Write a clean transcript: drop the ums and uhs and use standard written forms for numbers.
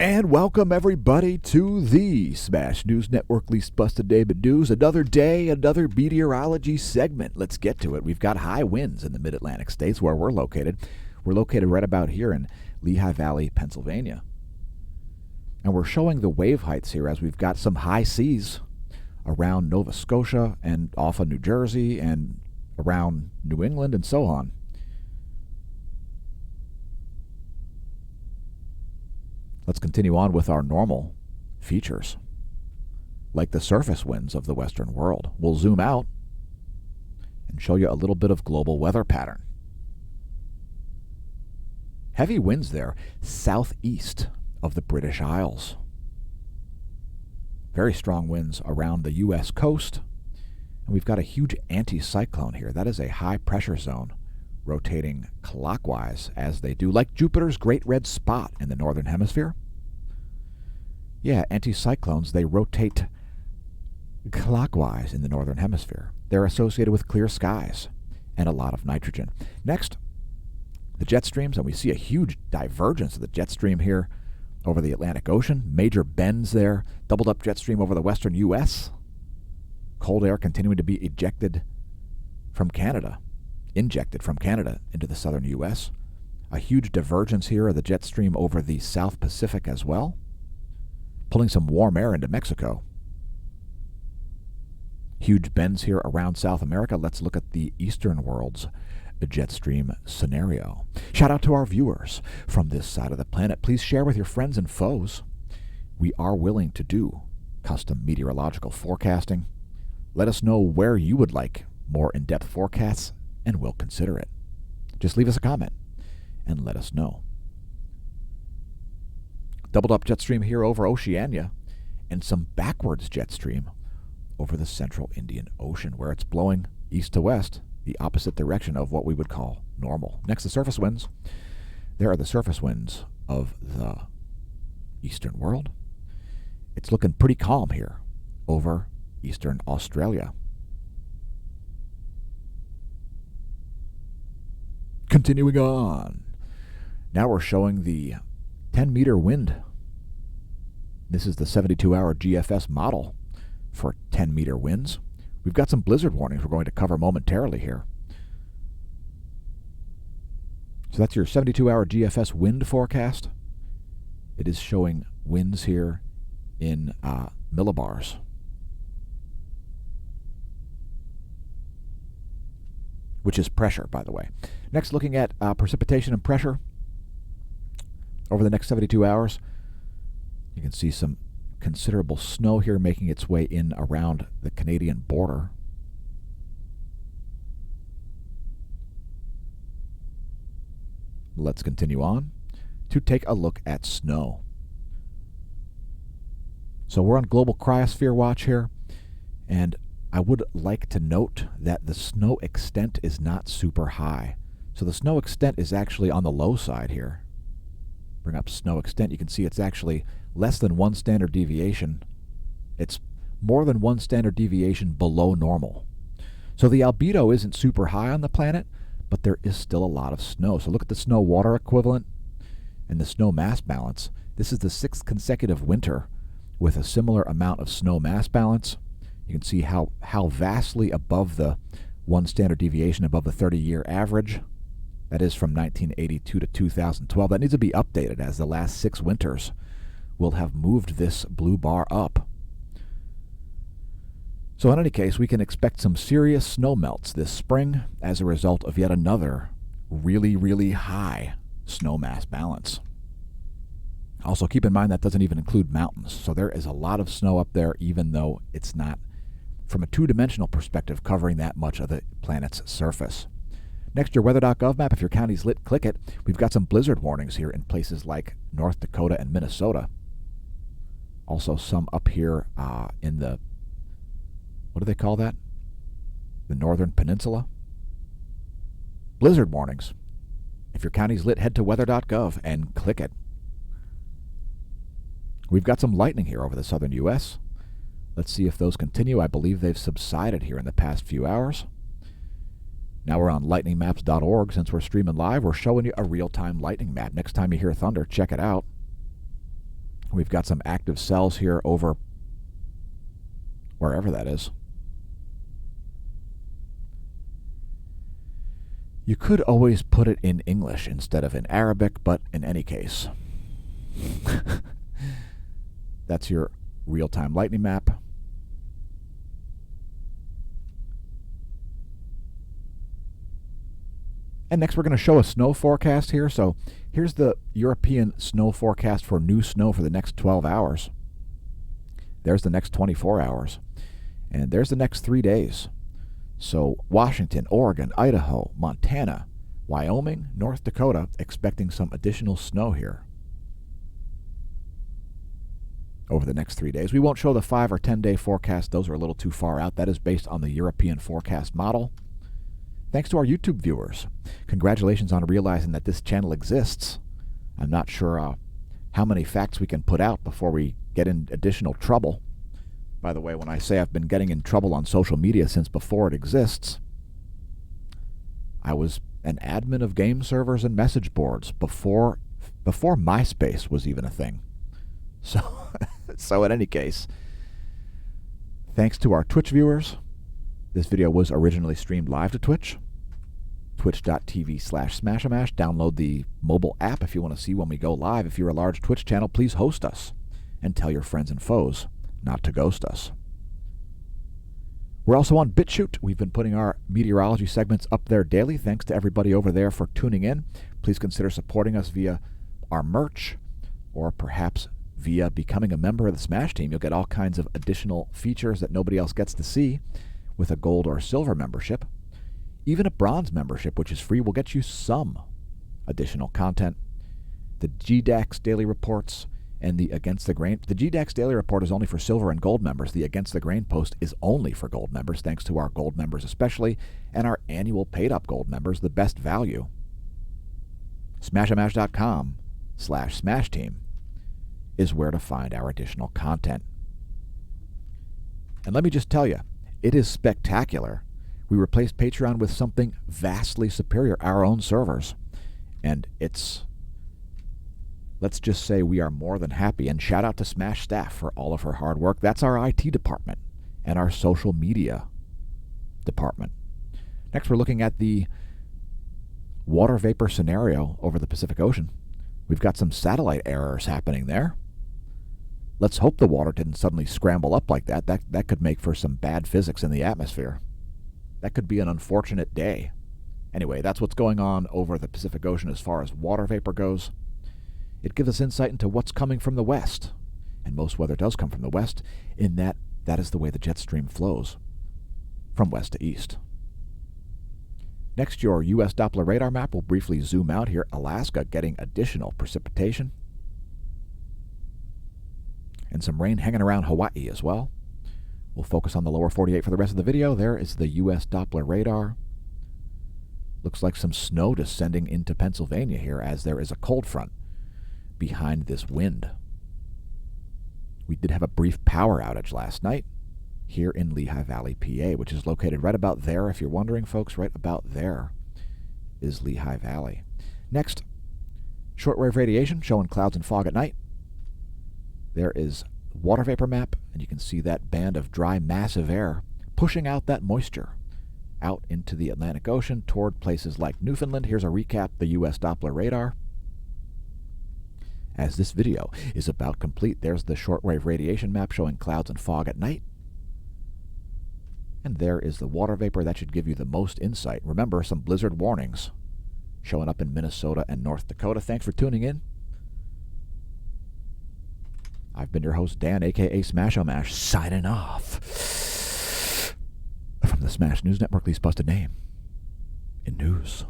And welcome everybody to the Smash News Network Least Busted David News. Another day, another meteorology segment. Let's get to it. We've got high winds in the mid-Atlantic states where we're located. We're located right about here in Lehigh Valley, Pennsylvania. And we're showing the wave heights here as we've got some high seas around Nova Scotia and off of New Jersey and around New England and so on. Let's continue on with our normal features, like the surface winds of the Western world. We'll zoom out and show you a little bit of global weather pattern. Heavy winds there, southeast of the British Isles. Very strong winds around the U.S. coast. And we've got a huge anticyclone here. That is a high pressure zone rotating clockwise as they do, like Jupiter's Great Red Spot in the Northern Hemisphere. Yeah, anticyclones, they rotate clockwise in the Northern Hemisphere. They're associated with clear skies and a lot of nitrogen. Next, the jet streams, and we see a huge divergence of the jet stream here over the Atlantic Ocean. Major bends there, doubled up jet stream over the western U.S. Cold air continuing to be injected from Canada into the southern U.S. A huge divergence here of the jet stream over the South Pacific as well, pulling some warm air into Mexico. Huge bends here around South America. Let's look at the eastern world's jet stream scenario. Shout out to our viewers from this side of the planet. Please share with your friends and foes. We are willing to do custom meteorological forecasting. Let us know where you would like more in-depth forecasts, and we'll consider it. Just leave us a comment and let us know. Doubled up jet stream here over Oceania, and some backwards jet stream over the central Indian Ocean, where it's blowing east to west, the opposite direction of what we would call normal. Next, the surface winds. There are the surface winds of the eastern world. It's looking pretty calm here over eastern Australia. Continuing on. Now we're showing the 10-meter wind. This is the 72-hour GFS model for 10-meter winds. We've got some blizzard warnings we're going to cover momentarily here. So that's your 72-hour GFS wind forecast. It is showing winds here in millibars. Which is pressure, by the way. Next, looking at precipitation and pressure over the next 72 hours. You can see some considerable snow here making its way in around the Canadian border. Let's continue on to take a look at snow. So we're on global cryosphere watch here, and I would like to note that the snow extent is not super high. So the snow extent is actually on the low side here. Bring up snow extent. You can see it's actually less than 1 standard deviation. It's more than 1 standard deviation below normal. So the albedo isn't super high on the planet, but there is still a lot of snow. So look at the snow water equivalent and the snow mass balance. This is the 6th consecutive winter with a similar amount of snow mass balance. You can see how vastly above the 1 standard deviation above the 30-year average. That is from 1982 to 2012. That needs to be updated as the last 6 winters will have moved this blue bar up. So in any case, we can expect some serious snow melts this spring as a result of yet another really, really high snow mass balance. Also, keep in mind that doesn't even include mountains. So there is a lot of snow up there, even though it's not, from a two-dimensional perspective, covering that much of the planet's surface. Next, your weather.gov map. If your county's lit, click it. We've got some blizzard warnings here in places like North Dakota and Minnesota. Also some up here in the, what do they call that? The Northern Peninsula. Blizzard warnings. If your county's lit, head to weather.gov and click it. We've got some lightning here over the southern U.S. Let's see if those continue. I believe they've subsided here in the past few hours. Now we're on lightningmaps.org. Since we're streaming live, we're showing you a real-time lightning map. Next time you hear thunder, check it out. We've got some active cells here over wherever that is. You could always put it in English instead of in Arabic, but in any case, that's your real-time lightning map. And next we're going to show a snow forecast here. So here's the European snow forecast for new snow for the next 12 hours. There's the next 24 hours. And there's the next 3 days. So Washington, Oregon, Idaho, Montana, Wyoming, North Dakota, expecting some additional snow here over the next 3 days. We won't show the 5 or 10 day forecast. Those are a little too far out. That is based on the European forecast model. Thanks to our YouTube viewers. Congratulations on realizing that this channel exists. I'm not sure how many facts we can put out before we get in additional trouble. By the way, when I say I've been getting in trouble on social media since before it exists, I was an admin of game servers and message boards before MySpace was even a thing. So in any case, thanks to our Twitch viewers. This video was originally streamed live to Twitch, twitch.tv/smashamash. Download the mobile app if you want to see when we go live. If you're a large Twitch channel, please host us and tell your friends and foes not to ghost us. We're also on BitChute. We've been putting our meteorology segments up there daily. Thanks to everybody over there for tuning in. Please consider supporting us via our merch or perhaps via becoming a member of the Smash Team. You'll get all kinds of additional features that nobody else gets to see with a gold or silver membership. Even a bronze membership, which is free, will get you some additional content. The GDAX daily reports and the Against the Grain. The GDAX daily report is only for silver and gold members. The Against the Grain post is only for gold members, thanks to our gold members especially, and our annual paid-up gold members, the best value. smashamash.com/smashteam is where to find our additional content. And let me just tell you, it is spectacular. We replaced Patreon with something vastly superior, our own servers. And let's just say we are more than happy. And shout out to Smash staff for all of her hard work. That's our IT department and our social media department. Next, we're looking at the water vapor scenario over the Pacific Ocean. We've got some satellite errors happening there. Let's hope the water didn't suddenly scramble up like that. That could make for some bad physics in the atmosphere. That could be an unfortunate day. Anyway, that's what's going on over the Pacific Ocean as far as water vapor goes. It gives us insight into what's coming from the west. And most weather does come from the west, in that is the way the jet stream flows, from west to east. Next, your U.S. Doppler radar map will briefly zoom out here. Alaska getting additional precipitation. And some rain hanging around Hawaii as well. We'll focus on the lower 48 for the rest of the video. There is the U.S. Doppler radar. Looks like some snow descending into Pennsylvania here as there is a cold front behind this wind. We did have a brief power outage last night here in Lehigh Valley, PA, which is located right about there. If you're wondering, folks, right about there is Lehigh Valley. Next, shortwave radiation showing clouds and fog at night. There is water vapor map, and you can see that band of dry, massive air pushing out that moisture out into the Atlantic Ocean toward places like Newfoundland. Here's a recap, the U.S. Doppler radar. As this video is about complete, there's the shortwave radiation map showing clouds and fog at night. And there is the water vapor. That should give you the most insight. Remember, some blizzard warnings showing up in Minnesota and North Dakota. Thanks for tuning in. I've been your host, Dan, a.k.a. Smash-O-Mash, signing off from the Smash News Network, least busted name in news.